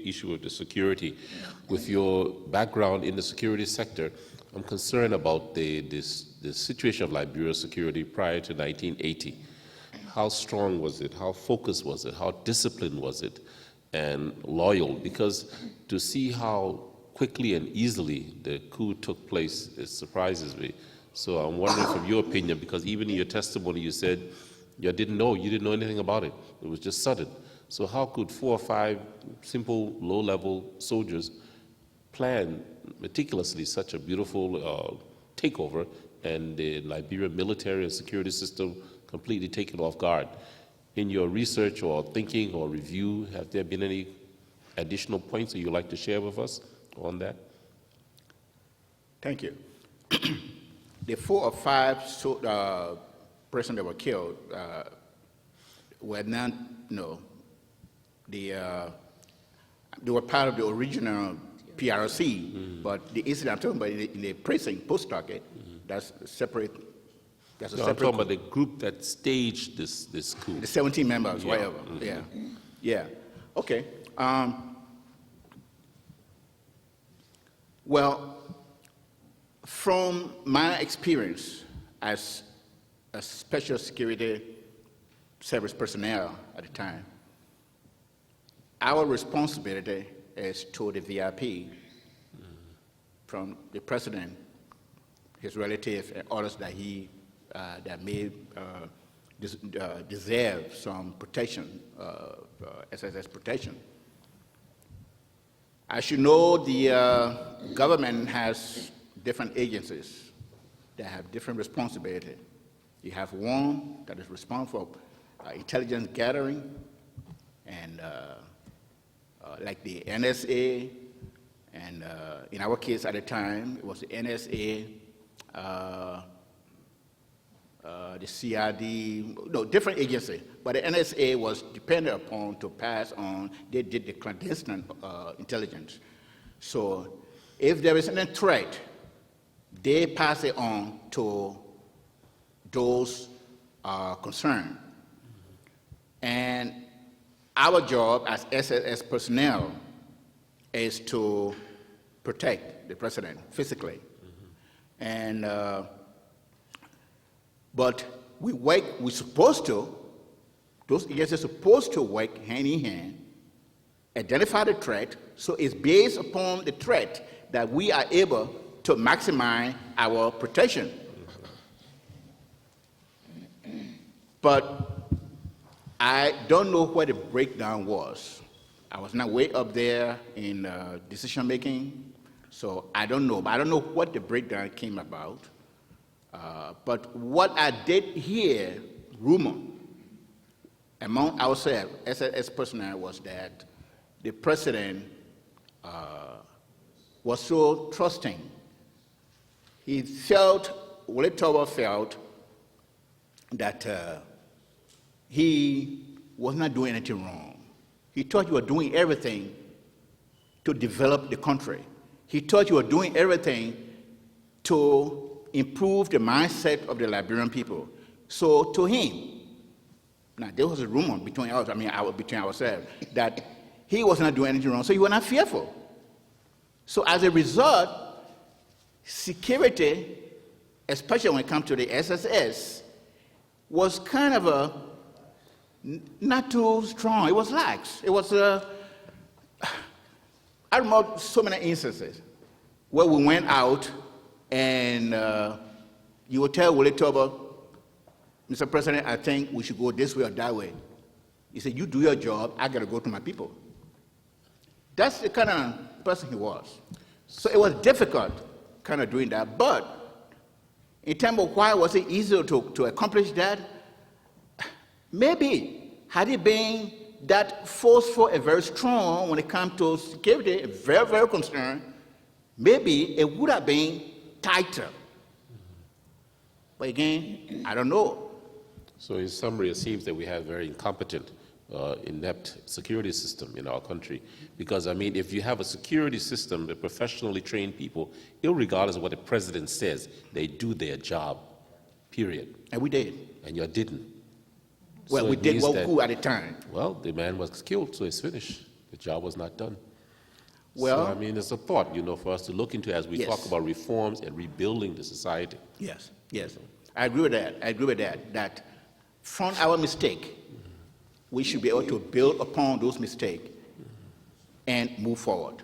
issue of the security. With your background in the security sector, I'm concerned about the situation of Liberia's security prior to 1980. How strong was it? How focused was it? How disciplined was it? And loyal? Because to see how quickly and easily the coup took place, it surprises me. So I'm wondering from your opinion, because even in your testimony you said you didn't know anything about it. It was just sudden. So how could 4 or 5 simple, low-level soldiers plan meticulously such a beautiful takeover, and the Liberian military and security system completely taken off guard? In your research or thinking or review, have there been any additional points that you'd like to share with us on that? Thank you. The 4 or 5 persons that were killed were not, they were part of the original PRC, but the incident I'm talking about in the precinct, post-target, that's separate. That's a separate. I'm talking about the group that staged this coup. The 17 members, whatever. Yeah. Okay. Well, from my experience as a special security service personnel at the time, our responsibility is to the VIP, from the president, his relative, and others that that may deserve some protection, SSS protection. As you know, the government has different agencies that have different responsibility. You have one that is responsible for intelligence gathering, and like the NSA, and in our case at the time, it was the NSA, the CRD, no, different agency, but the NSA was dependent upon to pass on, they did the clandestine intelligence. So if there is any threat, they pass it on to those concerned. And our job as SSS personnel is to protect the president physically. And but we're supposed to, those agencies are supposed to work hand in hand, identify the threat, so it's based upon the threat that we are able to maximize our protection. But I don't know where the breakdown was. I was not way up there in decision making, so I don't know. But I don't know what the breakdown came about. But what I did hear, rumor, among ourselves, as personnel, was that the president was so trusting. He felt, William Tolbert felt, that he was not doing anything wrong. He thought you were doing everything to develop the country. He thought you were doing everything to improve the mindset of the Liberian people. So to him, now there was a rumor between us, between ourselves, that he was not doing anything wrong, so he was not fearful. So as a result, security, especially when it comes to the SSS, was kind of not too strong. It was lax. It was, I remember so many instances where we went out and you would tell Willie Tolbert, Mr. President, I think we should go this way or that way. He said, you do your job, I got to go to my people. That's the kind of person he was. So it was difficult kind of doing that, but in terms of why was it easier to accomplish that, maybe had it been that forceful and very strong when it comes to security, very, very concerned, maybe it would have been tighter. But again, I don't know. So in summary, it seems that we have very incompetent, inept security system in our country. Because, if you have a security system that professionally trained people, irregardless of what the president says, they do their job, period. And we did. And you didn't. Well, So we did one that, coup at a time. Well, the man was killed, so it's finished. The job was not done. Well, so, I mean, it's a thought, for us to look into as we Yes. talk about reforms and rebuilding the society. yes, yes. I agree with that. I agree with that. That from our mistake, we should be able to build upon those mistakes and move forward.